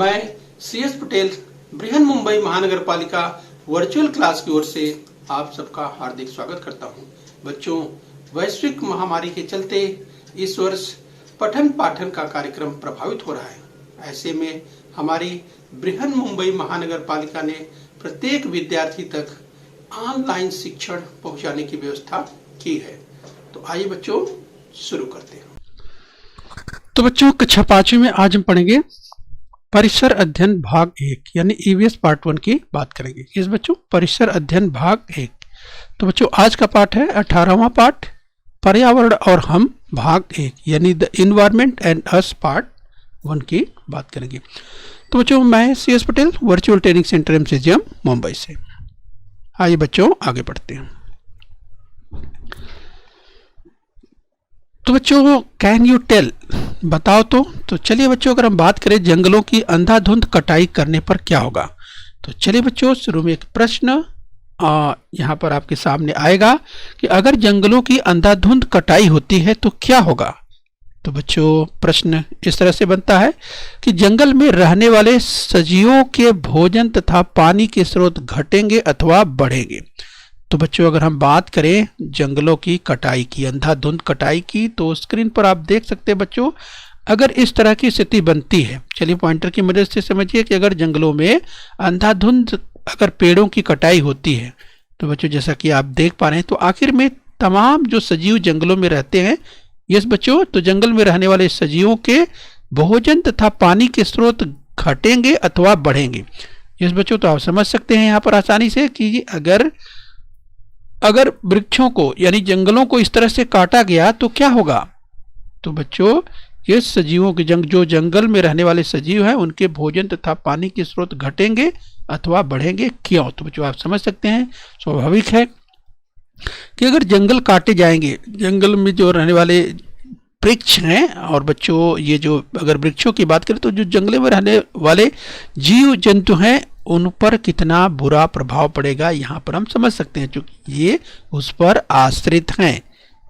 मैं CS पटेल बृहन मुंबई महानगर पालिका वर्चुअल क्लास की ओर से आप सबका हार्दिक स्वागत करता हूं। बच्चों, वैश्विक महामारी के चलते इस वर्ष पठन पाठन का कार्यक्रम प्रभावित हो रहा है। ऐसे में हमारी बृहन मुंबई महानगर पालिका ने प्रत्येक विद्यार्थी तक ऑनलाइन शिक्षण पहुंचाने की व्यवस्था की है। तो आइए बच्चों शुरू करते हैं। तो बच्चों, कक्षा 5 में आज हम पढ़ेंगे परिसर अध्ययन भाग 1 यानी EVS पार्ट 1 की बात करेंगे। इस बच्चों परिसर अध्ययन भाग 1। तो बच्चों आज का पाठ है 18वां पाठ, पर्यावरण और हम भाग 1 यानी the environment and us part 1 की बात करेंगे। तो बच्चों मैं CS Patel virtual training centre MCGM Mumbai से। आइए बच्चों आगे बढ़ते हैं। तो बच्चों कैन यू टेल, बताओ तो चलिए बच्चों, अगर हम बात करें जंगलों की अंधाधुंध कटाई करने पर क्या होगा, तो चलिए बच्चों शुरू में एक प्रश्न यहाँ पर आपके सामने आएगा कि अगर जंगलों की अंधाधुंध कटाई होती है तो क्या होगा। तो बच्चों प्रश्न इस तरह से बनता है कि जंगल में रहने वाले सजीवों के भोजन तथा पानी के स्रोत घटेंगे अथवा बढ़ेंगे। तो बच्चों अगर हम बात करें जंगलों की कटाई की, अंधाधुंध कटाई की, तो स्क्रीन पर आप देख सकते हैं बच्चों, अगर इस तरह की स्थिति बनती है, चलिए पॉइंटर की मदद से समझिए कि अगर जंगलों में अंधाधुंध अगर पेड़ों की कटाई होती है तो बच्चों जैसा कि आप देख पा रहे हैं, तो आखिर में तमाम जो सजीव जंगलों में रहते हैं, यस बच्चों, तो जंगल में रहने वाले सजीवों के भोजन तथा पानी के स्रोत घटेंगे अथवा बढ़ेंगे। यस बच्चों, तो आप समझ सकते हैं यहाँ पर आसानी से कि अगर वृक्षों को यानी जंगलों को इस तरह से काटा गया तो क्या होगा। तो बच्चों ये सजीवों के जो जंगल में रहने वाले सजीव हैं उनके भोजन तथा पानी के स्रोत घटेंगे अथवा बढ़ेंगे। क्यों? तो बच्चों आप समझ सकते हैं, स्वाभाविक है कि अगर जंगल काटे जाएंगे, जंगल में जो रहने वाले वृक्ष हैं, और बच्चों ये जो अगर वृक्षों की बात करें तो जो जंगल में रहने वाले जीव जंतु हैं उन पर कितना बुरा प्रभाव पड़ेगा यहाँ पर हम समझ सकते हैं, क्योंकि ये उस पर आश्रित हैं।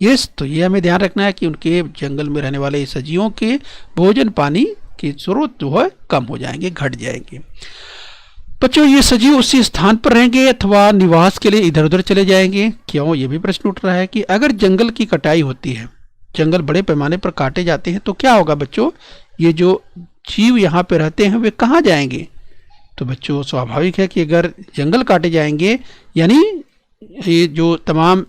यस, तो ये हमें ध्यान रखना है कि उनके जंगल में रहने वाले सजीवों के भोजन पानी के स्रोत जो है कम हो जाएंगे, घट जाएंगे। बच्चों ये सजीव उसी स्थान पर रहेंगे अथवा निवास के लिए इधर उधर चले जाएंगे। क्यों? ये भी प्रश्न उठ रहा है कि अगर जंगल की कटाई होती है, जंगल बड़े पैमाने पर काटे जाते हैं तो क्या होगा बच्चों, ये जो जीव यहाँ पे रहते हैं वे कहाँ जाएंगे। तो बच्चों स्वाभाविक है कि अगर जंगल काटे जाएंगे यानी ये जो तमाम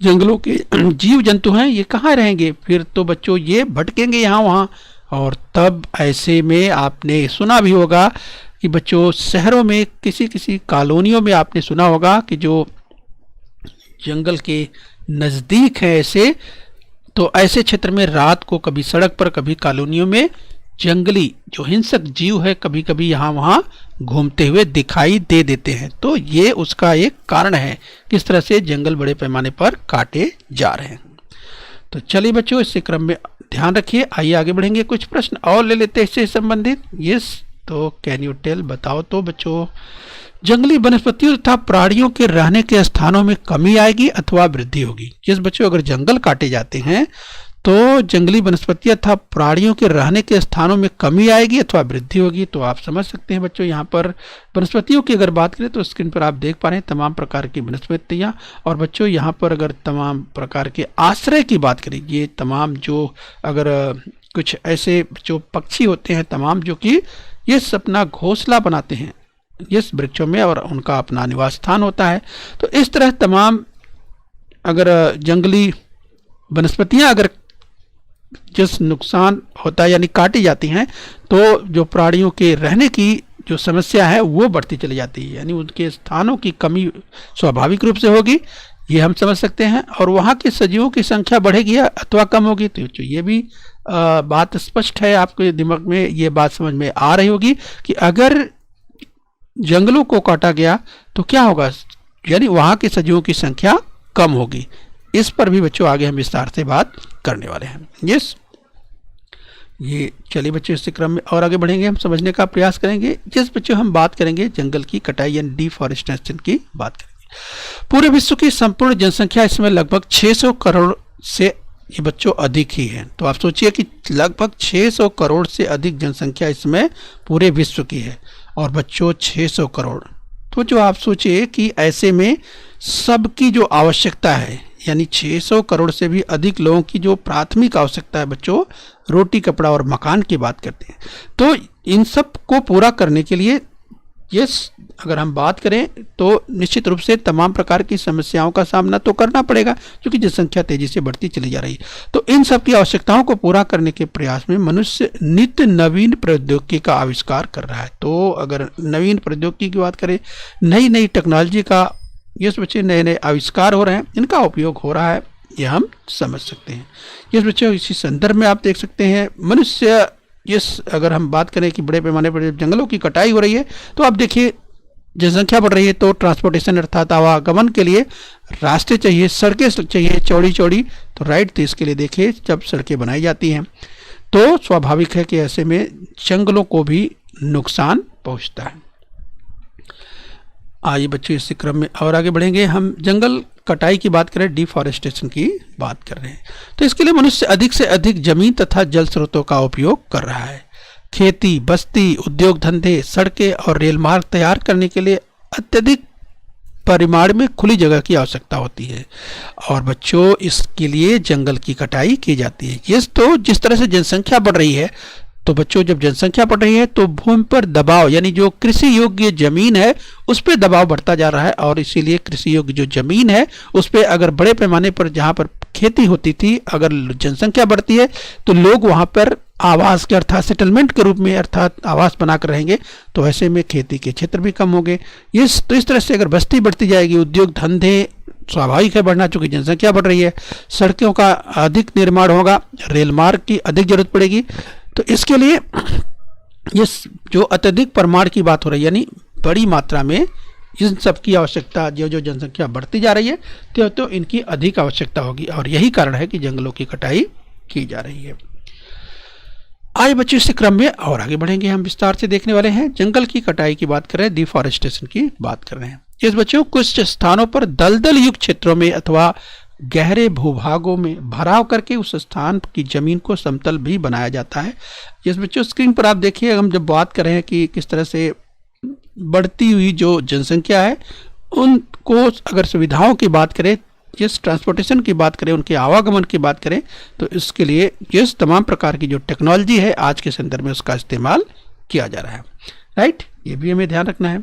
जंगलों के जीव जंतु हैं ये कहाँ रहेंगे, फिर तो बच्चों ये भटकेंगे यहाँ वहाँ। और तब ऐसे में आपने सुना भी होगा कि बच्चों शहरों में किसी कॉलोनियों में आपने सुना होगा कि जो जंगल के नज़दीक है ऐसे, तो ऐसे क्षेत्र में रात को कभी सड़क पर कभी कॉलोनियों में जंगली जो हिंसक जीव है कभी कभी यहाँ वहाँ घूमते हुए दिखाई दे देते हैं। तो ये उसका एक कारण है किस तरह से जंगल बड़े पैमाने पर काटे जा रहे हैं। तो चलिए बच्चों इसी क्रम में ध्यान रखिए। आइए आगे बढ़ेंगे, कुछ प्रश्न और ले लेते हैं इससे संबंधित। यस, तो कैन यू टेल, बताओ तो बच्चों, जंगली वनस्पतियों तथा प्राणियों के रहने के स्थानों में कमी आएगी अथवा वृद्धि होगी। जिस बच्चों अगर जंगल काटे जाते हैं तो जंगली वनस्पतियां तथा प्राणियों के रहने के स्थानों में कमी आएगी अथवा वृद्धि होगी। तो आप समझ सकते हैं बच्चों, यहाँ पर वनस्पतियों की अगर बात करें तो स्क्रीन पर आप देख पा रहे हैं तमाम प्रकार की वनस्पतियां, और बच्चों यहाँ पर अगर तमाम प्रकार के आश्रय की बात करें, ये तमाम जो अगर कुछ ऐसे जो पक्षी होते हैं तमाम जो कि ये अपना घोंसला बनाते हैं इस वृक्षों में और उनका अपना निवास स्थान होता है। तो इस तरह तमाम अगर जंगली वनस्पतियां अगर जिस नुकसान होता है यानी काटी जाती हैं तो जो प्राणियों के रहने की जो समस्या है वो बढ़ती चली जाती है, यानी उनके स्थानों की कमी स्वाभाविक रूप से होगी, ये हम समझ सकते हैं। और वहाँ के सजीवों की संख्या बढ़ेगी अथवा कम होगी। तो ये भी बात स्पष्ट है, आपके दिमाग में ये बात समझ में आ रही होगी कि अगर जंगलों को काटा गया तो क्या होगा, यानी वहाँ के सजीवों की संख्या कम होगी। इस पर भी बच्चों आगे हम विस्तार से बात करने वाले हैं। यस, ये चलिए बच्चों इस क्रम में और आगे बढ़ेंगे, हम समझने का प्रयास करेंगे। जिस बच्चों हम बात करेंगे जंगल की कटाई यानी डिफॉरेस्टेशन की बात करेंगे। पूरे विश्व की संपूर्ण जनसंख्या इसमें लगभग 600 करोड़ से ये बच्चों अधिक ही है। तो आप सोचिए कि लगभग 600 करोड़ से अधिक जनसंख्या इसमें पूरे विश्व की है, और बच्चों 600 करोड़, तो जो आप सोचिए कि ऐसे में सबकी जो आवश्यकता है, यानी 600 करोड़ से भी अधिक लोगों की जो प्राथमिक आवश्यकता है बच्चों, रोटी कपड़ा और मकान की बात करते हैं। तो इन सब को पूरा करने के लिए अगर हम बात करें तो निश्चित रूप से तमाम प्रकार की समस्याओं का सामना तो करना पड़ेगा, क्योंकि जनसंख्या तेजी से बढ़ती चली जा रही है। तो इन सब की आवश्यकताओं को पूरा करने के प्रयास में मनुष्य नित्य नवीन प्रौद्योगिकी का आविष्कार कर रहा है। तो अगर नवीन प्रौद्योगिकी की बात करें, नई नई टेक्नोलॉजी का बच्चे नए नए आविष्कार हो रहे हैं, इनका उपयोग हो रहा है, यह हम समझ सकते हैं। बच्चों इसी संदर्भ में आप देख सकते हैं मनुष्य अगर हम बात करें कि बड़े पैमाने पर जंगलों की कटाई हो रही है, तो आप देखिए जनसंख्या बढ़ रही है, तो ट्रांसपोर्टेशन अर्थात आवागमन के लिए रास्ते चाहिए, सड़कें चाहिए चौड़ी चौड़ी। तो राइट, तो इसके लिए देखिए जब सड़कें बनाई जाती हैं तो स्वाभाविक है कि ऐसे में जंगलों को भी नुकसान पहुंचता है। आइए बच्चों इसी क्रम में और आगे बढ़ेंगे। हम जंगल कटाई की बात करें, डिफॉरेस्टेशन की बात कर रहे हैं। तो इसके लिए मनुष्य अधिक से अधिक जमीन तथा जल स्रोतों का उपयोग कर रहा है। खेती, बस्ती, उद्योग धंधे, सड़कें और रेल मार्ग तैयार करने के लिए अत्यधिक परिमाण में खुली जगह की आवश्यकता होती है, और बच्चों इसके लिए जंगल की कटाई की जाती है। तो जिस तरह से जनसंख्या बढ़ रही है, तो बच्चों जब जनसंख्या बढ़ रही है तो भूमि पर दबाव, यानी जो कृषि योग्य जमीन है उस पर दबाव बढ़ता जा रहा है, और इसीलिए कृषि योग्य जो जमीन है उस पर अगर बड़े पैमाने पर जहाँ पर खेती होती थी, अगर जनसंख्या बढ़ती है तो लोग वहाँ पर आवास के अर्थात सेटलमेंट के रूप में अर्थात आवास बनाकर रहेंगे, तो ऐसे में खेती के क्षेत्र भी कम होंगे। तो इस तरह से अगर बस्ती बढ़ती जाएगी, उद्योग धंधे स्वाभाविक है बढ़ना, चूंकि जनसंख्या बढ़ रही है, सड़कों का अधिक निर्माण होगा, रेल मार्ग की अधिक जरूरत पड़ेगी। तो इसके लिए ये जो अत्यधिक परिमाण की बात हो रही है, यानी बड़ी मात्रा में इन सब की आवश्यकता, जो जनसंख्या बढ़ती जा रही है तो इनकी अधिक आवश्यकता होगी, और यही कारण है कि जंगलों की कटाई की जा रही है। आइए बच्चों इस क्रम में और आगे बढ़ेंगे, हम विस्तार से देखने वाले हैं। जंगल की कटाई की बात कर रहे हैं, डिफॉरेस्टेशन की बात कर रहे हैं। इस बच्चों कुछ स्थानों पर दलदल युक्त क्षेत्रों में अथवा गहरे भूभागों में भराव करके उस स्थान की जमीन को समतल भी बनाया जाता है। जिस बच्चों स्क्रीन पर आप देखिए, हम जब बात कर रहे हैं कि किस तरह से बढ़ती हुई जो जनसंख्या है उनको अगर सुविधाओं की बात करें, जिस ट्रांसपोर्टेशन की बात करें, उनके आवागमन की बात करें, तो इसके लिए जिस तमाम प्रकार की जो टेक्नोलॉजी है आज के संदर्भ में उसका इस्तेमाल किया जा रहा है। राइट, ये भी हमें ध्यान रखना है।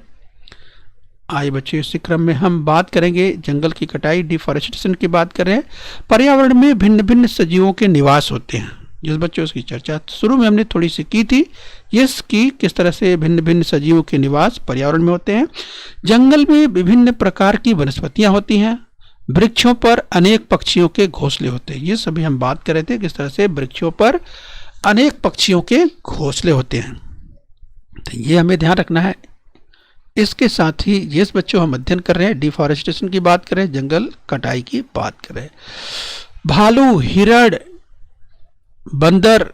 आइए बच्चों इसी क्रम में हम बात करेंगे जंगल की कटाई, डिफॉरेस्टेशन की बात कर रहे हैं। पर्यावरण में भिन्न भिन्न सजीवों के निवास होते हैं। जिस बच्चों इसकी चर्चा शुरू में हमने थोड़ी सी की थी, इसकी किस तरह से भिन्न भिन्न सजीवों के निवास पर्यावरण में होते हैं। जंगल में विभिन्न प्रकार की वनस्पतियां होती हैं, वृक्षों पर अनेक पक्षियों के घोंसले होते हैं। ये सभी हम बात कर रहे थे किस तरह से वृक्षों पर अनेक पक्षियों के घोंसले होते हैं, तो ये हमें ध्यान रखना है। इसके साथ ही जिस बच्चों हम अध्ययन कर रहे हैं, डिफॉरेस्टेशन की बात कर रहे हैं, जंगल कटाई की बात कर रहे हैं। भालू, हिरण, बंदर,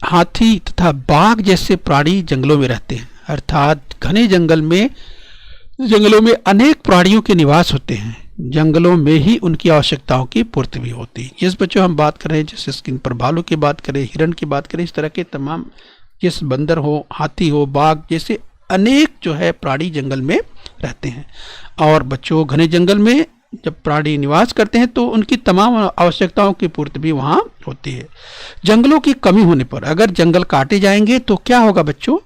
हाथी तथा बाघ जैसे प्राणी जंगलों में रहते हैं, अर्थात घने जंगलों में अनेक प्राणियों के निवास होते हैं। जंगलों में ही उनकी आवश्यकताओं की पूर्ति भी होती है। जिस बच्चों हम बात कर रहे हैं, जैसे स्क्रीन पर भालू की बात करें, हिरण की बात करें, इस तरह के तमाम, जिस बंदर हो, हाथी हो, बाघ जैसे अनेक जो है प्राणी जंगल में रहते हैं। और बच्चों घने जंगल में जब प्राणी निवास करते हैं तो उनकी तमाम आवश्यकताओं की पूर्ति भी वहाँ होती है। जंगलों की कमी होने पर अगर जंगल काटे जाएंगे तो क्या होगा बच्चों?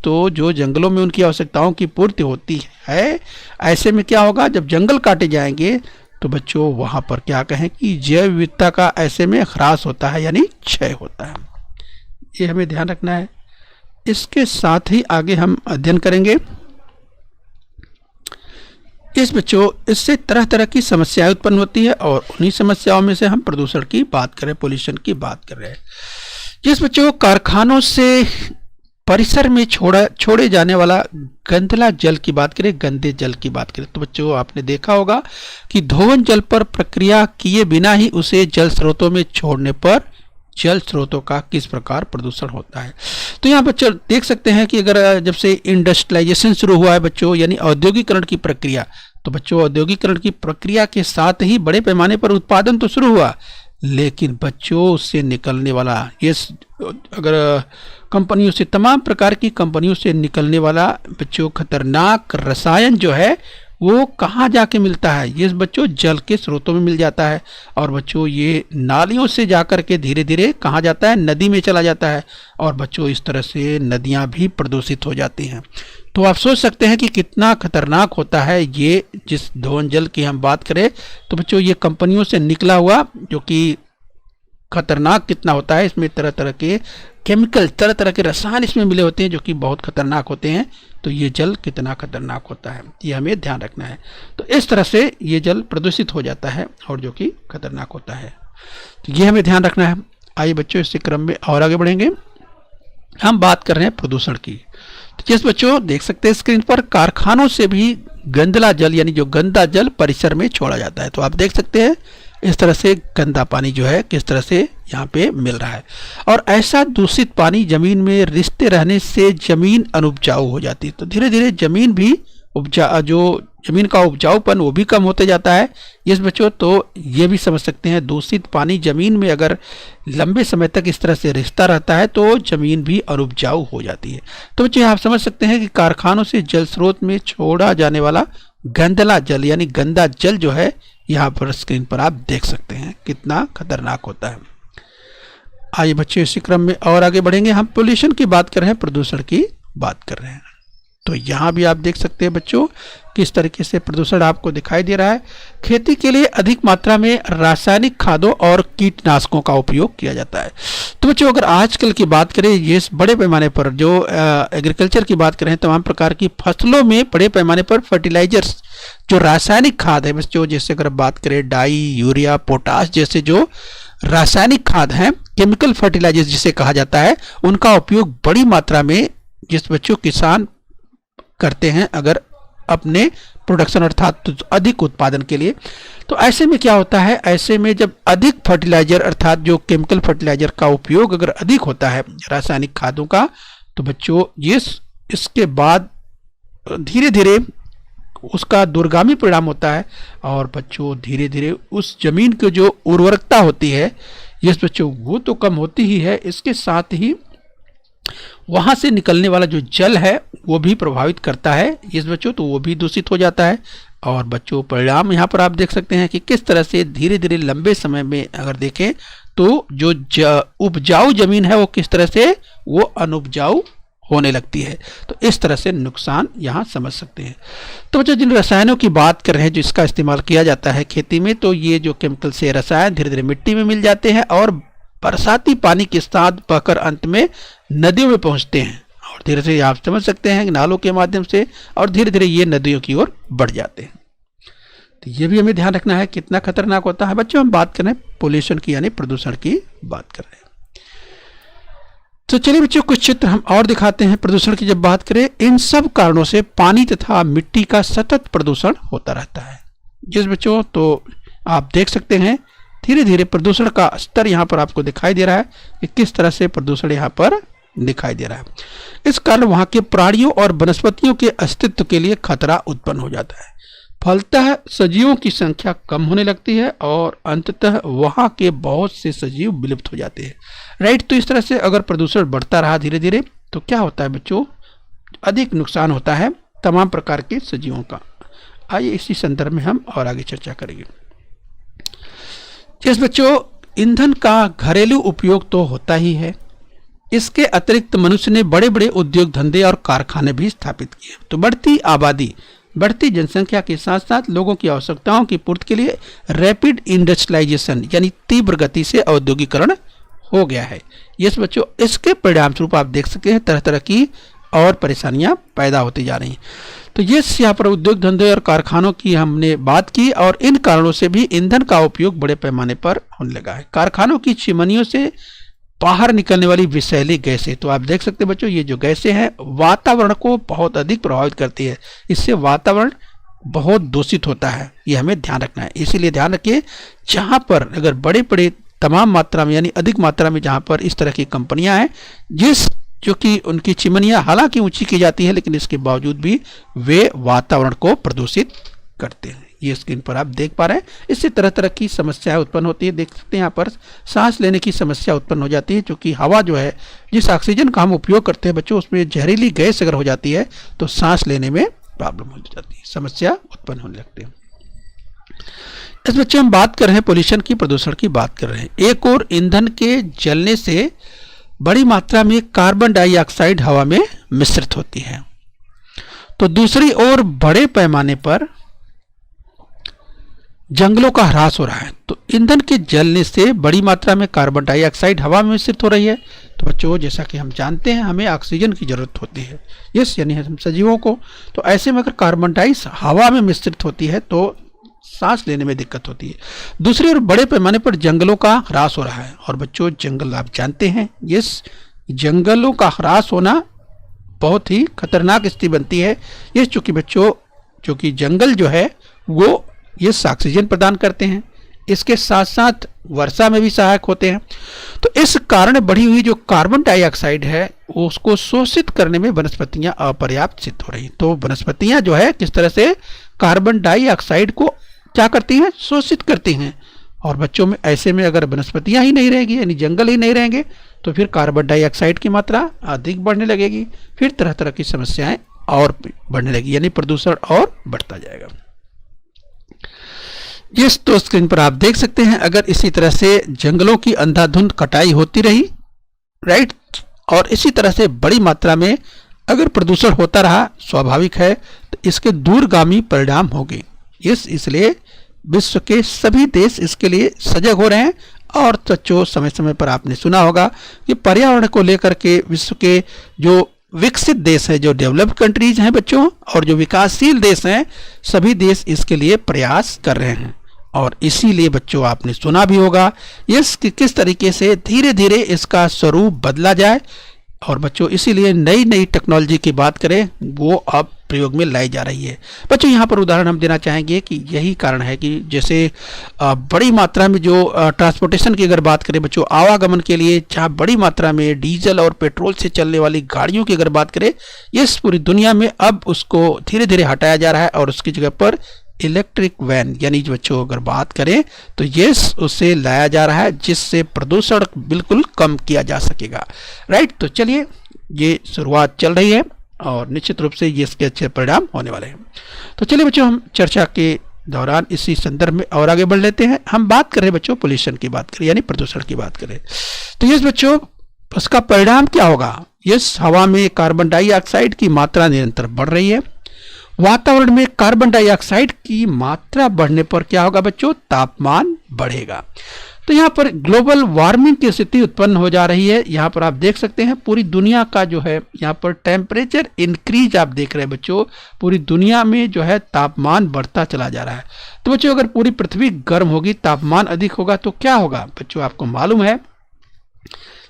तो जो जंगलों में उनकी आवश्यकताओं की पूर्ति होती है, ऐसे में क्या होगा जब जंगल काटे जाएंगे तो बच्चों वहाँ पर क्या कहें कि जैव विविधता का ऐसे में ह्रास होता है, यानी क्षय होता है। ये हमें ध्यान रखना है। इसके साथ ही आगे हम अध्ययन करेंगे इस बच्चों, इससे तरह तरह की समस्याएं उत्पन्न होती है, और उन्हीं समस्याओं में से हम प्रदूषण की बात करें, पोल्यूशन की बात कर रहे हैं। जिस बच्चों कारखानों से परिसर में छोड़े जाने वाला गंदला जल की बात करें, गंदे जल की बात करें, तो बच्चों आपने देखा होगा कि धोवन जल पर प्रक्रिया किए बिना ही उसे जल स्रोतों में छोड़ने पर जल स्रोतों का किस प्रकार प्रदूषण होता है। तो यहाँ बच्चों देख सकते हैं कि अगर जब से इंडस्ट्रियलाइजेशन शुरू हुआ है बच्चों, यानी औद्योगिकरण की प्रक्रिया, तो बच्चों औद्योगिकरण की प्रक्रिया के साथ ही बड़े पैमाने पर उत्पादन तो शुरू हुआ, लेकिन बच्चों उससे निकलने वाला अगर कंपनियों से, तमाम प्रकार की कंपनियों से निकलने वाला बच्चों खतरनाक रसायन जो है वो कहाँ जाके मिलता है? ये बच्चों जल के स्रोतों में मिल जाता है। और बच्चों ये नालियों से जाकर के धीरे धीरे कहाँ जाता है? नदी में चला जाता है। और बच्चों इस तरह से नदियाँ भी प्रदूषित हो जाती हैं। तो आप सोच सकते हैं कि कितना खतरनाक होता है ये। जिस धोन जल की हम बात करें तो बच्चों ये कंपनियों से निकला हुआ जो कि खतरनाक कितना होता है, इसमें तरह तरह के केमिकल, तरह तरह के रसायन इसमें मिले होते हैं जो कि बहुत खतरनाक होते हैं। तो ये जल कितना खतरनाक होता है ये हमें ध्यान रखना है। तो इस तरह से ये जल प्रदूषित हो जाता है और जो कि खतरनाक होता है, तो ये हमें ध्यान रखना है। आइए बच्चों इसी क्रम में और आगे बढ़ेंगे। हम बात कर रहे हैं प्रदूषण की। तो जिस बच्चों देख सकते हैं स्क्रीन पर, कारखानों से भी गंदला जल यानी जो गंदा जल परिसर में छोड़ा जाता है। तो आप देख सकते हैं इस तरह से गंदा पानी जो है किस तरह से यहाँ पे मिल रहा है। और ऐसा दूषित पानी जमीन में रिश्ते रहने से जमीन अनुपजाऊ हो जाती है। तो धीरे धीरे जमीन भी जमीन का उपजाऊपन वो भी कम होते जाता है। इस बच्चों तो ये भी समझ सकते हैं दूषित पानी जमीन में अगर लंबे समय तक इस तरह से रिश्ता रहता है तो जमीन भी अनुपजाऊ हो जाती है। तो बच्चों आप समझ सकते हैं कि कारखानों से जल स्रोत में छोड़ा जाने वाला गंदला जल यानी गंदा जल जो है यहाँ पर स्क्रीन पर आप देख सकते हैं कितना खतरनाक होता है। आइए बच्चों इसी क्रम में और आगे बढ़ेंगे। हम पोल्यूशन की बात कर रहे हैं, प्रदूषण की बात कर रहे हैं। तो यहाँ भी आप देख सकते हैं बच्चों किस तरीके से प्रदूषण आपको दिखाई दे रहा है। खेती के लिए अधिक मात्रा में रासायनिक खादों और कीटनाशकों का उपयोग किया जाता है। तो बच्चों अगर आजकल की बात करें, ये बड़े पैमाने पर जो एग्रीकल्चर की बात करें, तमाम प्रकार की फसलों में बड़े पैमाने पर फर्टिलाइजर्स जो रासायनिक खाद है बच्चों, जैसे अगर बात करें डाई, यूरिया, पोटाश जैसे जो रासायनिक खाद हैं, केमिकल फर्टिलाइजर्स जिसे कहा जाता है, उनका उपयोग बड़ी मात्रा में जिस बच्चों किसान करते हैं अगर अपने प्रोडक्शन अर्थात अधिक उत्पादन के लिए। तो ऐसे में क्या होता है, ऐसे में जब अधिक फर्टिलाइजर अर्थात जो केमिकल फर्टिलाइजर का उपयोग अगर अधिक होता है रासायनिक खादों का, तो बच्चों ये इसके बाद धीरे धीरे उसका दूरगामी परिणाम होता है। और बच्चों धीरे धीरे उस जमीन की जो उर्वरकता होती है यस बच्चों वो तो कम होती ही है, इसके साथ ही वहां से निकलने वाला जो जल है वो भी प्रभावित करता है इस बच्चों, तो वो भी दूषित हो जाता है। और बच्चों परिणाम यहाँ पर आप देख सकते हैं कि किस तरह से धीरे धीरे लंबे समय में अगर देखें तो जो उपजाऊ जमीन है वो किस तरह से वो अनुपजाऊ होने लगती है। तो इस तरह से नुकसान यहाँ समझ सकते हैं। तो बच्चों जिन रसायनों की बात कर रहे हैं जिसका इस्तेमाल किया जाता है खेती में, तो ये जो केमिकल से रसायन धीरे धीरे मिट्टी में मिल जाते हैं और बरसाती पानी के साथ बहकर अंत में नदियों में पहुंचते हैं। और धीरे धीरे आप समझ सकते हैं नालों के माध्यम से, और धीरे धीरे ये नदियों की ओर बढ़ जाते हैं। तो ये भी हमें ध्यान रखना है कितना खतरनाक होता है। बच्चों हम बात कर रहे हैं पोल्यूशन की यानी प्रदूषण की बात कर रहे हैं। तो चलिए बच्चों कुछ चित्र हम और दिखाते हैं। प्रदूषण की जब बात करें, इन सब कारणों से पानी तथा मिट्टी का सतत प्रदूषण होता रहता है। जिस बच्चों तो आप देख सकते हैं धीरे धीरे प्रदूषण का स्तर यहाँ पर आपको दिखाई दे रहा है कि किस तरह से प्रदूषण यहाँ पर दिखाई दे रहा है। इस कारण वहाँ के प्राणियों और वनस्पतियों के अस्तित्व के लिए खतरा उत्पन्न हो जाता है। फलतः सजीवों की संख्या कम होने लगती है और अंततः वहाँ के बहुत से सजीव विलुप्त हो जाते हैं। राइट, तो इस तरह से अगर प्रदूषण बढ़ता रहा धीरे धीरे तो क्या होता है बच्चों, अधिक नुकसान होता है तमाम प्रकार के सजीवों का। आइए इसी संदर्भ में हम और आगे चर्चा करेंगे। जिस बच्चों ईंधन का घरेलू उपयोग तो होता ही है, इसके अतिरिक्त मनुष्य ने बड़े बड़े उद्योग धंधे और कारखाने भी स्थापित किए। तो बढ़ती आबादी, बढ़ती जनसंख्या के साथ साथ लोगों की आवश्यकताओं की पूर्ति के लिए रैपिड इंडस्ट्रियलाइजेशन यानी तीव्र गति से औद्योगिकरण हो गया है। यस बच्चों, इसके परिणाम स्वरूप आप देख सकते हैं तरह तरह की और परेशानियां पैदा होती जा रही हैं। तो ये यहाँ पर उद्योग धंधे और कारखानों की हमने बात की और इन कारणों से भी ईंधन का उपयोग बड़े पैमाने पर होने लगा है। कारखानों की चिमनियों से बाहर निकलने वाली विषैली गैसें, तो आप देख सकते हैं बच्चों ये जो गैसें हैं वातावरण को बहुत अधिक प्रभावित करती है। इससे वातावरण बहुत दूषित होता है, ये हमें ध्यान रखना है। इसीलिए ध्यान रखिए जहाँ पर अगर बड़े बड़े तमाम मात्रा में यानी अधिक मात्रा में जहाँ पर इस तरह की कंपनियां हैं जो कि उनकी चिमनियां हालांकि ऊंची की जाती है लेकिन इसके बावजूद भी वे वातावरण को प्रदूषित करते हैं। ये स्क्रीन पर आप देख पा रहे हैं। इससे तरह तरह की समस्याएं उत्पन्न होती है। देख सकते हैं यहाँ पर सांस लेने की समस्या उत्पन्न हो जाती है, क्योंकि हवा जो है, जिस ऑक्सीजन का हम उपयोग करते हैं बच्चों, उसमें जहरीली गैस अगर हो जाती है तो सांस लेने में प्रॉब्लम हो जाती है, समस्या उत्पन्न होने लगती है। इस बच्चे हम बात कर रहे हैं पोल्यूशन की, प्रदूषण की बात कर रहे हैं। एक और ईंधन के जलने से बड़ी मात्रा में कार्बन डाइऑक्साइड हवा में मिश्रित होती है, तो दूसरी ओर बड़े पैमाने पर जंगलों का ह्रास हो रहा है। तो ईंधन के जलने से बड़ी मात्रा में कार्बन डाइऑक्साइड हवा में मिश्रित हो रही है। तो बच्चों, जैसा कि हम जानते हैं, हमें ऑक्सीजन की जरूरत होती है, यस, यानी हम सजीवों को। तो ऐसे में अगर कार्बन डाइऑक्साइड हवा में मिश्रित होती है तो सांस लेने में दिक्कत होती है। दूसरी ओर बड़े पैमाने पर जंगलों का ह्रास हो रहा है। और बच्चों, जंगल आप जानते हैं, यस, जंगलों का ह्रास होना बहुत ही खतरनाक स्थिति बनती है। ये चूंकि बच्चों, चूंकि जंगल जो है वो ये ऑक्सीजन प्रदान करते हैं, इसके साथ साथ वर्षा में भी सहायक होते हैं। तो इस कारण बढ़ी हुई जो कार्बन डाइऑक्साइड है उसको शोषित करने में वनस्पतियां अपर्याप्त सिद्ध हो रही। तो वनस्पतियां जो है किस तरह से कार्बन डाइऑक्साइड को क्या करती हैं, शोषित करती हैं। और बच्चों में ऐसे में अगर वनस्पतियां ही नहीं रहेगी, यानी जंगल ही नहीं रहेंगे, तो फिर कार्बन डाइऑक्साइड की मात्रा अधिक बढ़ने लगेगी, फिर तरह तरह की समस्याएं और बढ़ने लगेगी, यानी प्रदूषण और बढ़ता जाएगा। यस, तो स्क्रीन पर आप देख सकते हैं, अगर इसी तरह से जंगलों की अंधाधुंध कटाई होती रही, राइट, और इसी तरह से बड़ी मात्रा में अगर प्रदूषण होता रहा, स्वाभाविक है तो इसके दूरगामी परिणाम होंगे। यस, इसलिए विश्व के सभी देश इसके लिए सजग हो रहे हैं। और बच्चों, समय समय पर आपने सुना होगा कि पर्यावरण को लेकर के विश्व के जो विकसित देश है, जो डेवलप्ड कंट्रीज हैं बच्चों, और जो विकासशील देश हैं, सभी देश इसके लिए प्रयास कर रहे हैं। और इसीलिए बच्चों, आपने सुना भी होगा यस कि किस तरीके से धीरे धीरे इसका स्वरूप बदला जाए। और बच्चों, इसीलिए नई नई टेक्नोलॉजी की बात करें, वो अब प्रयोग में लाई जा रही है। बच्चों, यहाँ पर उदाहरण हम देना चाहेंगे कि यही कारण है कि जैसे बड़ी मात्रा में जो ट्रांसपोर्टेशन की अगर बात करें बच्चों, आवागमन के लिए जहाँ बड़ी मात्रा में डीजल और पेट्रोल से चलने वाली गाड़ियों की अगर बात करें, इस पूरी दुनिया में अब उसको धीरे धीरे हटाया जा रहा है और उसकी जगह पर इलेक्ट्रिक वैन, यानी बच्चों अगर बात करें तो यस, उसे लाया जा रहा है, जिससे प्रदूषण बिल्कुल कम किया जा सकेगा, राइट। तो चलिए, ये शुरुआत चल रही है और निश्चित रूप से ये इसके अच्छे परिणाम होने वाले हैं। तो चलिए बच्चों, हम चर्चा के दौरान इसी संदर्भ में और आगे बढ़ लेते हैं। हम बात कर रहे हैं बच्चों पोल्यूशन की बात करें, यानी प्रदूषण की बात करें। तो यस बच्चों, उसका परिणाम क्या होगा? यस, हवा में कार्बन डाइऑक्साइड की मात्रा निरंतर बढ़ रही है। वातावरण में कार्बन डाइऑक्साइड की मात्रा बढ़ने पर क्या होगा बच्चों? तापमान बढ़ेगा। तो यहाँ पर ग्लोबल वार्मिंग की स्थिति उत्पन्न हो जा रही है। यहाँ पर आप देख सकते हैं पूरी दुनिया का जो है यहाँ पर टेम्परेचर इंक्रीज आप देख रहे हैं बच्चों, पूरी दुनिया में जो है तापमान बढ़ता चला जा रहा है। तो बच्चों, अगर पूरी पृथ्वी गर्म होगी, तापमान अधिक होगा, तो क्या होगा बच्चों? आपको मालूम है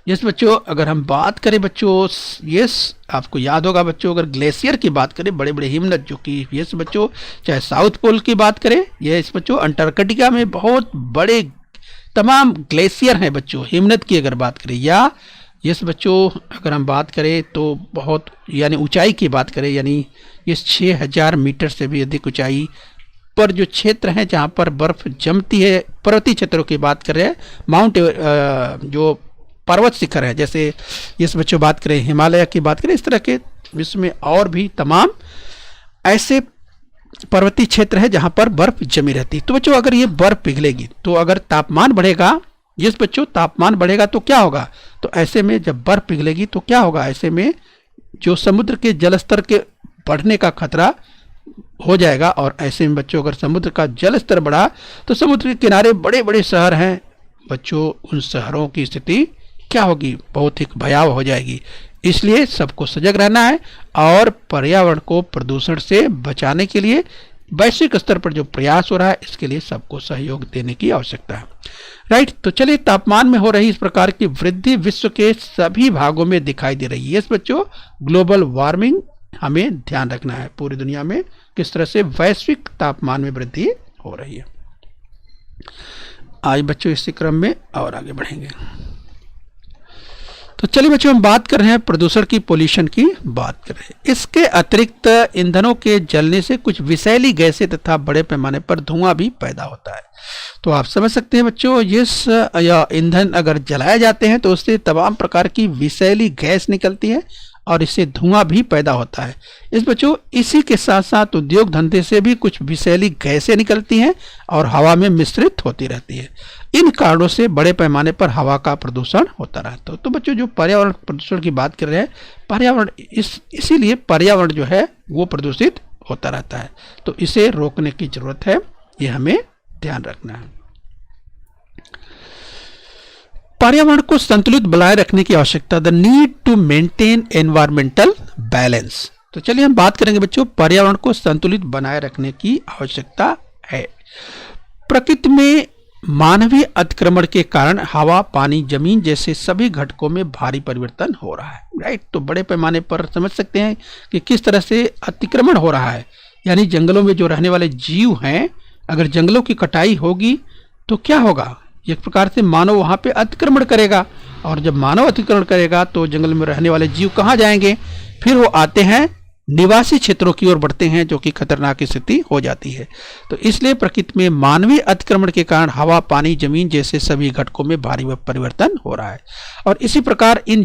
यस बच्चों, अगर हम बात करें बच्चों, यस आपको याद होगा बच्चों, अगर ग्लेशियर की बात करें, बड़े बड़े हिमनद जो कि यस बच्चों, चाहे साउथ पोल की बात करें, यस बच्चों, अंटार्कटिका में बहुत बड़े तमाम ग्लेशियर हैं बच्चों, हिमनद की अगर बात करें, या यस बच्चों अगर हम बात करें तो बहुत यानी ऊंचाई की बात करें, यानी ये 6000 मीटर से भी अधिक ऊंचाई पर जो क्षेत्र हैं जहाँ पर बर्फ जमती है, पर्वतीय क्षेत्रों की बात कर रहे हैं, माउंट जो पर्वत शिखर है, जैसे इस बच्चों बात करें हिमालय की बात करें, इस तरह के विश्व में और भी तमाम ऐसे पर्वतीय क्षेत्र है जहां पर बर्फ जमी रहती है। तो बच्चों, अगर ये बर्फ पिघलेगी तो अगर तापमान बढ़ेगा, जिस बच्चों तापमान बढ़ेगा तो क्या होगा? तो ऐसे में जब बर्फ पिघलेगी तो क्या होगा? ऐसे में जो समुद्र के जल स्तर के बढ़ने का खतरा हो जाएगा। और ऐसे में बच्चों, अगर समुद्र का जल स्तर बढ़ा तो समुद्र के किनारे बड़े बड़े शहर हैं बच्चों, उन शहरों की स्थिति क्या होगी? बहुत ही भयावह हो जाएगी। इसलिए सबको सजग रहना है और पर्यावरण को प्रदूषण से बचाने के लिए वैश्विक स्तर पर जो प्रयास हो रहा है, इसके लिए सबको सहयोग देने की आवश्यकता है, राइट। तो चलिए, तापमान में हो रही इस प्रकार की वृद्धि विश्व के सभी भागों में दिखाई दे रही है। इस बच्चों, ग्लोबल वार्मिंग हमें ध्यान रखना है, पूरी दुनिया में किस तरह से वैश्विक तापमान में वृद्धि हो रही है। आज बच्चों इसी क्रम में और आगे बढ़ेंगे। तो चलिए बच्चों, हम बात कर रहे हैं प्रदूषण की, पोल्यूशन की बात कर रहे हैं। इसके अतिरिक्त ईंधनों के जलने से कुछ विषैली गैसें तथा बड़े पैमाने पर धुआं भी पैदा होता है। तो आप समझ सकते हैं बच्चों, या ईंधन अगर जलाए जाते हैं तो उससे तमाम प्रकार की विषैली गैस निकलती है और इससे धुआं भी पैदा होता है। इसी के साथ साथ उद्योग धंधे से भी कुछ विषैली गैसें निकलती हैं और हवा में मिश्रित होती रहती है। इन कारणों से बड़े पैमाने पर हवा का प्रदूषण होता रहता है। तो बच्चों, जो पर्यावरण प्रदूषण की बात कर रहे हैं, पर्यावरण इसीलिए पर्यावरण जो है वो प्रदूषित होता रहता है। तो इसे रोकने की जरूरत है, ये हमें ध्यान रखना है। पर्यावरण को संतुलित बनाए रखने की आवश्यकता, the need to maintain environmental balance. तो चलिए हम बात करेंगे बच्चों, पर्यावरण को संतुलित बनाए रखने की आवश्यकता है। प्रकृति में मानवीय अतिक्रमण के कारण हवा, पानी, जमीन जैसे सभी घटकों में भारी परिवर्तन हो रहा है। राइट, तो बड़े पैमाने पर समझ सकते हैं कि किस तरह से अतिक्रमण हो रहा है। यानी जंगलों में जो रहने वाले जीव हैं, अगर जंगलों की कटाई होगी तो क्या होगा, एक प्रकार से मानव वहां पे अतिक्रमण करेगा, और जब मानव अतिक्रमण करेगा तो जंगल में रहने वाले जीव कहाँ जाएंगे, फिर वो आते हैं निवासी क्षेत्रों की ओर बढ़ते हैं, जो कि खतरनाक स्थिति हो जाती है। तो इसलिए प्रकृति में मानवीय अतिक्रमण के कारण हवा, पानी, जमीन जैसे सभी घटकों में भारी परिवर्तन हो रहा है, और इसी प्रकार इन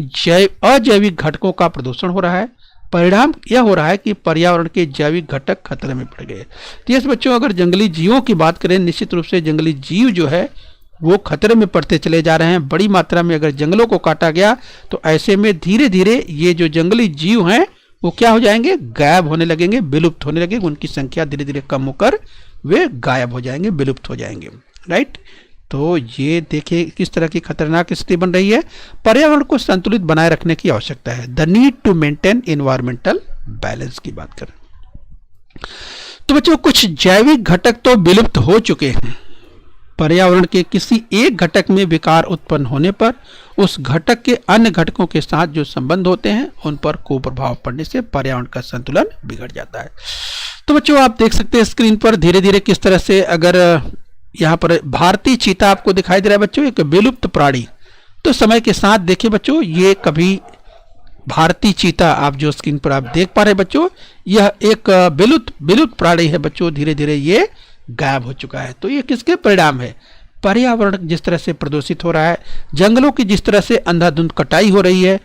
अजैविक घटकों का प्रदूषण हो रहा है। परिणाम यह हो रहा है कि पर्यावरण के जैविक घटक खतरे में पड़ गए। तो यस बच्चों, अगर जंगली जीवों की बात करें, निश्चित रूप से जंगली जीव जो है वो खतरे में पड़ते चले जा रहे हैं। बड़ी मात्रा में अगर जंगलों को काटा गया तो ऐसे में धीरे धीरे ये जो जंगली जीव हैं वो क्या हो जाएंगे, गायब होने लगेंगे, विलुप्त होने लगेंगे। उनकी संख्या धीरे धीरे कम होकर वे गायब हो जाएंगे, विलुप्त हो जाएंगे। राइट, तो ये देखिए किस तरह की खतरनाक स्थिति बन रही है। पर्यावरण को संतुलित बनाए रखने की आवश्यकता है, the need to maintain environmental balance की बात करें तो बच्चों, कुछ जैविक घटक तो विलुप्त हो चुके हैं। पर्यावरण के किसी एक घटक में विकार उत्पन्न होने पर उस घटक के अन्य घटकों के साथ जो संबंध होते हैं उन पर कुप्रभाव पड़ने से पर्यावरण का संतुलन बिगड़ जाता है। तो बच्चों, आप देख सकते हैं स्क्रीन पर धीरे धीरे किस तरह से, अगर यहाँ पर भारतीय चीता आपको दिखाई दे रहा है बच्चों, एक विलुप्त प्राणी। तो समय के साथ देखिए बच्चों, ये कभी भारतीय चीता आप जो स्क्रीन पर आप देख पा रहे हैं बच्चों, यह एक विलुप्त प्राणी है बच्चों, धीरे धीरे ये गायब हो चुका है। तो ये किसके परिणाम है, पर्यावरण जिस तरह से प्रदूषित हो रहा है, जंगलों की जिस तरह से अंधाधुंध कटाई हो रही है।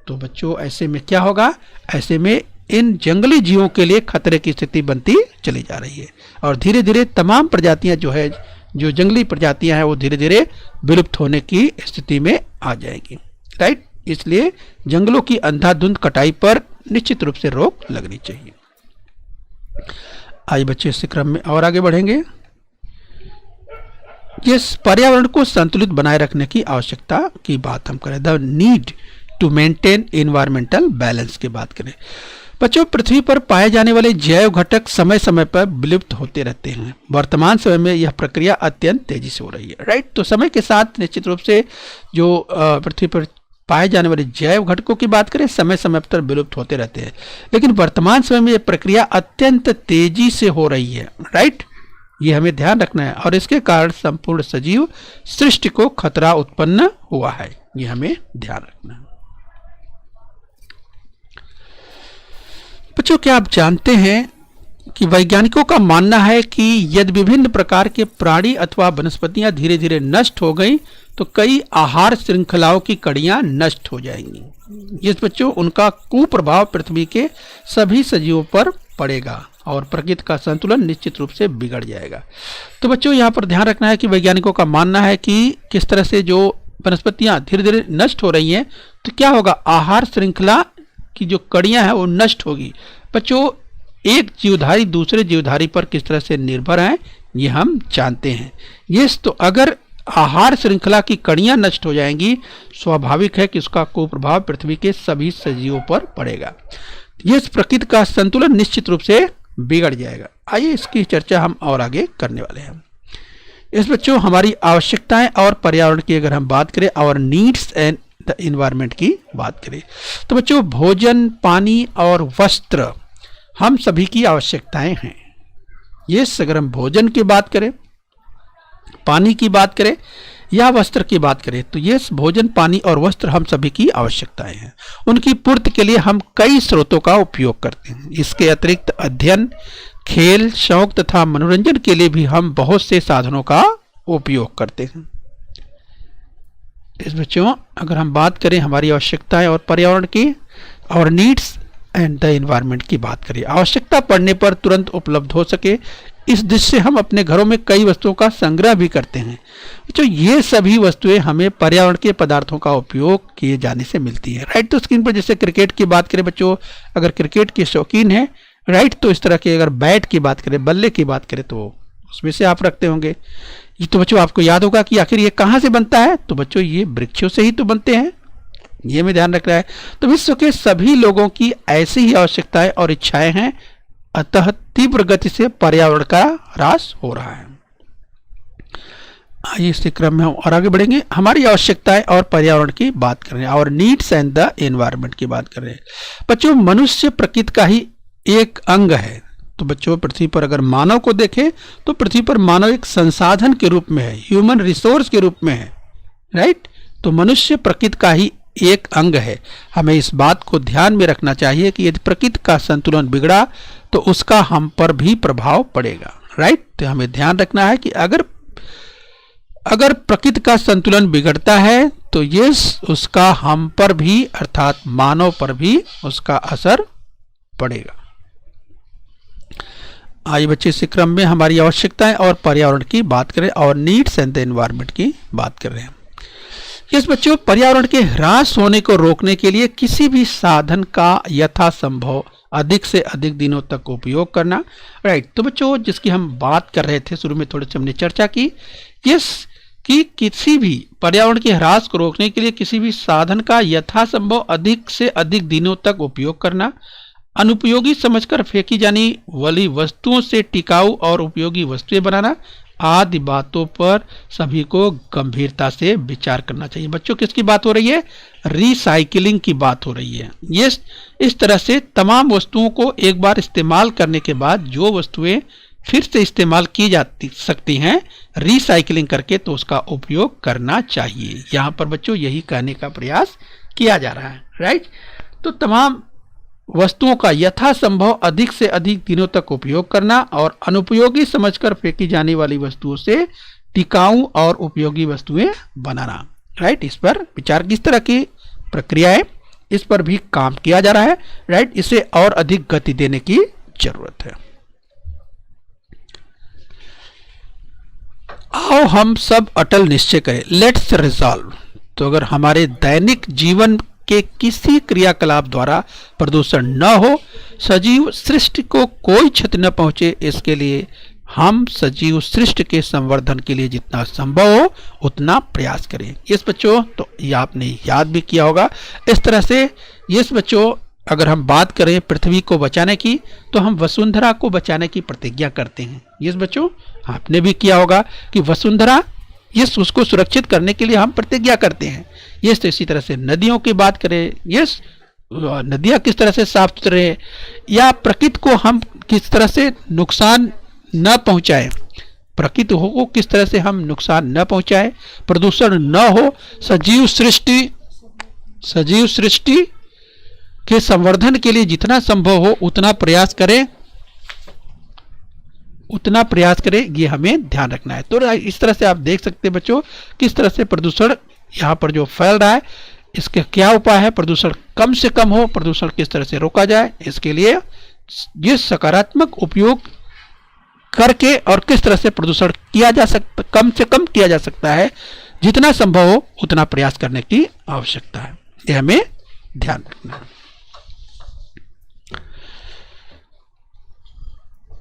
तो बच्चों, ऐसे में क्या होगा, ऐसे में इन जंगली जीवों के लिए खतरे की स्थिति बनती चली जा रही है, और धीरे धीरे तमाम प्रजातियां जो है, जो जंगली प्रजातियां हैं, वो धीरे धीरे विलुप्त होने की स्थिति में आ जाएगी। राइट, इसलिए जंगलों की अंधाधुंध कटाई पर निश्चित रूप से रोक लगनी चाहिए। आइए बच्चे, इस क्रम में और आगे बढ़ेंगे। इस पर्यावरण को संतुलित बनाए रखने की आवश्यकता की बात हम करें, the need to maintain environmental balance की बात करें बच्चों, पृथ्वी पर पाए जाने वाले जैव घटक समय समय पर विलुप्त होते रहते हैं। वर्तमान समय में यह प्रक्रिया अत्यंत तेजी से हो रही है। राइट, तो समय के साथ निश्चित रूप से जो पृथ्वी पर पाए जाने वाले जैव घटकों की बात करें, समय समय पर विलुप्त होते रहते हैं, लेकिन वर्तमान समय में यह प्रक्रिया अत्यंत तेजी से हो रही है। राइट, ये हमें ध्यान रखना है, और इसके कारण संपूर्ण सजीव सृष्टि को खतरा उत्पन्न हुआ है, ये हमें ध्यान रखना है। बच्चों, क्या आप जानते हैं कि वैज्ञानिकों का मानना है कि यदि विभिन्न प्रकार के प्राणी अथवा वनस्पतियां धीरे धीरे नष्ट हो गई तो कई आहार श्रृंखलाओं की कड़ियां नष्ट हो जाएंगी। इस बच्चों, उनका कुप्रभाव पृथ्वी के सभी सजीवों पर पड़ेगा और प्रकृति का संतुलन निश्चित रूप से बिगड़ जाएगा। तो बच्चों, यहाँ पर ध्यान रखना है कि वैज्ञानिकों का मानना है कि किस तरह से जो वनस्पतियां धीरे धीरे नष्ट हो रही हैं, तो क्या होगा, आहार श्रृंखला की जो कड़ियां हैं वो नष्ट होगी। बच्चों, एक जीवधारी दूसरे जीवधारी पर किस तरह से निर्भर है, ये हम जानते हैं। यस, तो अगर आहार श्रृंखला की कड़ियां नष्ट हो जाएंगी, स्वाभाविक है कि उसका कुप्रभाव पृथ्वी के सभी सजीवों पर पड़ेगा। यस, प्रकृति का संतुलन निश्चित रूप से बिगड़ जाएगा। आइए इसकी चर्चा हम और आगे करने वाले हैं। इस बच्चों, हमारी आवश्यकताएं और पर्यावरण की अगर हम बात करें, और नीड्स एंड द एनवायरनमेंट की बात करें, तो बच्चों भोजन, पानी और वस्त्र हम सभी की आवश्यकताएं हैं। ये अगर हम भोजन की बात करें, पानी की बात करें या वस्त्र की बात करें तो ये भोजन, पानी और वस्त्र हम सभी की आवश्यकताएं हैं। उनकी पूर्ति के लिए हम कई स्रोतों का उपयोग करते हैं। इसके अतिरिक्त अध्ययन, खेल, शौक तथा मनोरंजन के लिए भी हम बहुत से साधनों का उपयोग करते हैं। इस बच्चों, अगर हम बात करें हमारी आवश्यकताएं और पर्यावरण की, और नीड्स एंड द एनवायरनमेंट की बात करें, आवश्यकता पड़ने पर तुरंत उपलब्ध हो सके, इस दृष्टि से हम अपने घरों में कई वस्तुओं का संग्रह भी करते हैं। बच्चों, ये सभी वस्तुएं हमें पर्यावरण के पदार्थों का उपयोग किए जाने से मिलती है। राइट, तो स्क्रीन पर जैसे क्रिकेट की बात करें बच्चों, अगर क्रिकेट के शौकीन हैं, राइट, तो इस तरह के अगर बैट की बात करें, बल्ले की बात करें, तो उसमें से आप रखते होंगे। ये तो बच्चों आपको याद होगा कि आखिर ये कहाँ से बनता है, तो बच्चों ये वृक्षों से ही तो बनते हैं, ये में ध्यान रखना है। तो विश्व के सभी लोगों की ऐसी ही आवश्यकताएं और इच्छाएं हैं, अतः तीव्र गति से पर्यावरण का ह्रास हो रहा है। आइए इसी क्रम में हम और आगे बढ़ेंगे। हमारी आवश्यकताएं और पर्यावरण की बात कर रहे हैं, और नीड्स एंड द एनवायरनमेंट की बात कर रहे हैं। बच्चों, मनुष्य प्रकृति का ही एक अंग है। तो बच्चों, पृथ्वी पर अगर मानव को देखें तो पृथ्वी पर मानव एक संसाधन के रूप में है, ह्यूमन रिसोर्स के रूप में है। राइट, तो मनुष्य प्रकृति का ही एक अंग है। हमें इस बात को ध्यान में रखना चाहिए कि यदि प्रकृति का संतुलन बिगड़ा तो उसका हम पर भी प्रभाव पड़ेगा। राइट, तो हमें ध्यान रखना है कि अगर प्रकृति का संतुलन बिगड़ता है तो ये उसका हम पर भी, अर्थात मानव पर भी उसका असर पड़ेगा। आइए बच्चे, इस क्रम में हमारी आवश्यकताएं और पर्यावरण की बात करें, और नीड्स एंड द एनवायरनमेंट की बात कर रहे हैं। यस बच्चों, पर्यावरण के ह्रास होने को रोकने के लिए किसी भी साधन का यथासंभव अधिक से अधिक दिनों तक उपयोग करना। राइट, तो बच्चों जिसकी हम बात कर रहे थे, शुरू में थोड़ी सी हमने चर्चा की, यस, कि किसी भी पर्यावरण के ह्रास को रोकने के लिए किसी भी साधन का यथासंभव अधिक से अधिक दिनों तक उपयोग करना, अनुपयोगी समझकर फेंकी जाने वाली वस्तुओं से टिकाऊ और उपयोगी वस्तुएं बनाना, आदि बातों पर सभी को गंभीरता से विचार करना चाहिए। बच्चों, किसकी बात हो रही है? रिसाइकिलिंग की बात हो रही है। ये इस तरह से तमाम वस्तुओं को एक बार इस्तेमाल करने के बाद जो वस्तुएं फिर से इस्तेमाल की जा सकती हैं, रिसाइकिलिंग करके, तो उसका उपयोग करना चाहिए। यहाँ पर बच्चों यही कहने का प्रयास किया जा रहा है। राइट, तो तमाम वस्तुओं का यथासंभव अधिक से अधिक दिनों तक उपयोग करना और अनुपयोगी समझकर फेंकी जाने वाली वस्तुओं से टिकाऊ और उपयोगी वस्तुएं बनाना। राइट, इस पर विचार, किस तरह की प्रक्रिया है, इस पर भी काम किया जा रहा है। राइट, इसे और अधिक गति देने की जरूरत है। आओ हम सब अटल निश्चय करें, लेट्स रिजॉल्व। तो अगर हमारे दैनिक जीवन के किसी क्रियाकलाप द्वारा प्रदूषण न हो, सजीव सृष्टि को कोई क्षति न पहुंचे, इसके लिए हम सजीव सृष्टि के संवर्धन के लिए जितना संभव हो उतना प्रयास करें। यस बच्चों, तो ये आपने याद भी किया होगा। इस तरह से यस बच्चों, अगर हम बात करें पृथ्वी को बचाने की, तो हम वसुंधरा को बचाने की प्रतिज्ञा करते हैं। यस बच्चों, आपने भी किया होगा कि वसुंधरा, यस, उसको सुरक्षित करने के लिए हम प्रतिज्ञा करते हैं। यस, तो इसी तरह से नदियों की बात करें, यस, नदियां किस तरह से साफ सुथरे, या प्रकृति को हम किस तरह से नुकसान न पहुंचाएं, प्रकृति को किस तरह से हम नुकसान न पहुंचाएं, प्रदूषण न हो, सजीव सृष्टि के संवर्धन के लिए जितना संभव हो उतना प्रयास करें, ये हमें ध्यान रखना है। तो इस तरह से आप देख सकते हैं बच्चों किस तरह से प्रदूषण यहाँ पर जो फैल रहा है, इसके क्या उपाय है, प्रदूषण कम से कम हो, प्रदूषण किस तरह से रोका जाए, इसके लिए ये सकारात्मक उपयोग करके और किस तरह से प्रदूषण किया जा सकता, कम से कम किया जा सकता है, जितना संभव हो उतना प्रयास करने की आवश्यकता है। ये हमें ध्यान रखना है।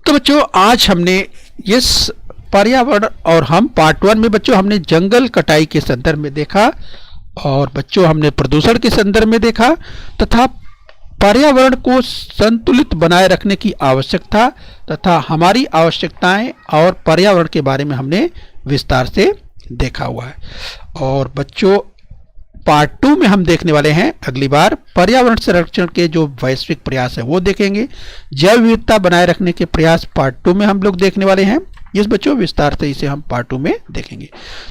तो बच्चों आज हमने इस पर्यावरण, और हम पार्ट 1 में बच्चों हमने जंगल कटाई के संदर्भ में देखा, और बच्चों हमने प्रदूषण के संदर्भ में देखा, तथा पर्यावरण को संतुलित बनाए रखने की आवश्यकता तथा हमारी आवश्यकताएं और पर्यावरण के बारे में हमने विस्तार से देखा हुआ है। और बच्चों पार्ट 2 में हम देखने वाले हैं अगली बार पर्यावरण संरक्षण के जो वैश्विक प्रयास है वो देखेंगे। जैव विविधता बनाए रखने के प्रयास पार्ट 2 में हम लोग देखने वाले हैं। इस बच्चों विस्तार से इसे हम पार्ट 2 में देखेंगे।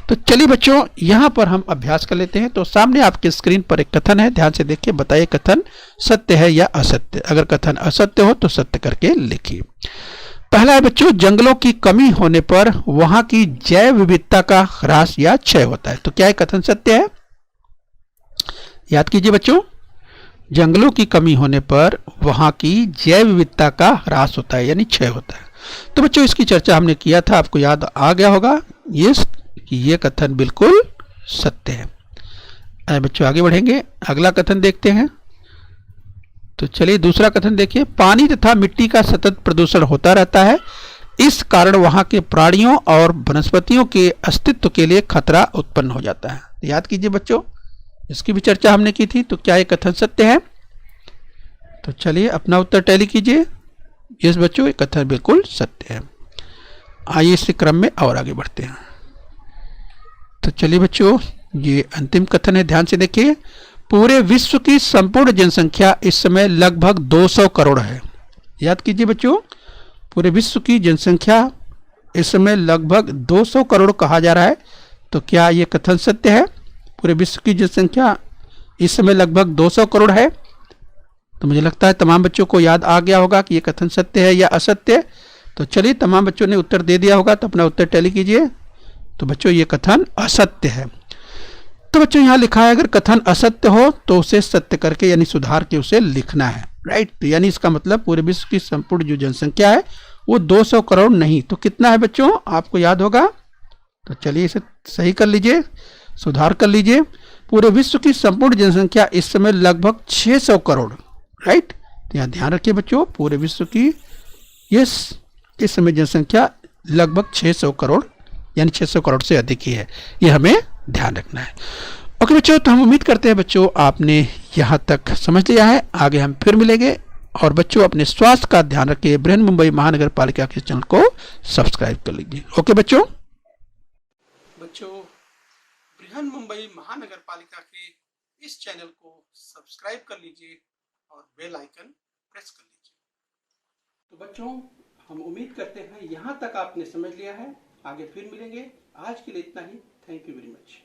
तो चलिए बच्चों यहाँ पर हम अभ्यास कर लेते हैं। तो सामने आपके स्क्रीन पर एक कथन है, ध्यान से देखिए, बताइए कथन सत्य है या असत्य। अगर कथन असत्य हो तो सत्य करके लिखिए। पहला है बच्चों, जंगलों की कमी होने पर वहां की जैव विविधता का ह्रास या क्षय होता है। तो क्या ये कथन सत्य है? याद कीजिए बच्चों, जंगलों की कमी होने पर वहां की जैव विविधता का ह्रास होता है यानी क्षय होता है। तो बच्चों इसकी चर्चा हमने किया था, आपको याद आ गया होगा कि ये कथन बिल्कुल सत्य है। बच्चों आगे बढ़ेंगे, अगला कथन देखते हैं। तो चलिए दूसरा कथन देखिए, पानी तथा मिट्टी का सतत प्रदूषण होता रहता है, इस कारण वहां के प्राणियों और वनस्पतियों के अस्तित्व के लिए खतरा उत्पन्न हो जाता है। याद कीजिए बच्चों, इसकी भी चर्चा हमने की थी। तो क्या ये कथन सत्य है? तो चलिए अपना उत्तर टैली कीजिए। यस बच्चों, ये कथन बिल्कुल सत्य है। आइए इस क्रम में और आगे बढ़ते हैं। तो चलिए बच्चों, ये अंतिम कथन है, ध्यान से देखिए। पूरे विश्व की संपूर्ण जनसंख्या इस समय लगभग 200 करोड़ है। याद कीजिए बच्चों, पूरे विश्व की जनसंख्या इस समय लगभग 200 करोड़ कहा जा रहा है। तो क्या ये कथन सत्य है? पूरे विश्व की जनसंख्या इस समय लगभग 200 करोड़ है। तो मुझे लगता है तमाम बच्चों को याद आ गया होगा कि ये कथन सत्य है या असत्य। तो चलिए, तमाम बच्चों ने उत्तर दे दिया होगा, तो अपना उत्तर टैली कीजिए। तो बच्चों ये कथन असत्य है। तो बच्चों यहाँ लिखा है, अगर कथन असत्य हो तो उसे सत्य करके यानी सुधार के उसे लिखना है, राइट। तो यानी इसका मतलब पूरे विश्व की संपूर्ण जो जनसंख्या है वो 200 करोड़ नहीं तो कितना है बच्चों, आपको याद होगा। तो चलिए इसे सही कर लीजिए, सुधार कर लीजिए। पूरे विश्व की संपूर्ण जनसंख्या इस समय लगभग 600 करोड़, राइट। तो यहाँ ध्यान रखिए बच्चों, पूरे विश्व की इस समय जनसंख्या लगभग 600 करोड़ यानी 600 करोड़ से अधिक ही है, ये हमें ध्यान रखना है। ओके बच्चों, तो हम उम्मीद करते हैं बच्चों आपने यहाँ तक समझ लिया है। आगे हम फिर मिलेंगे। और बच्चों अपने स्वास्थ्य का ध्यान रखिए। बृहन मुंबई महानगर पालिका के चैनल को सब्सक्राइब कर लीजिए। ओके बच्चों। बृहन मुंबई महानगर पालिका के इस चैनल को सब्सक्राइब कर लीजिए और बेल आइकन प्रेस कर लीजिए। तो बच्चों हम उम्मीद करते हैं यहाँ तक आपने समझ लिया है। आगे फिर मिलेंगे। आज के लिए इतना ही। Thank you very much.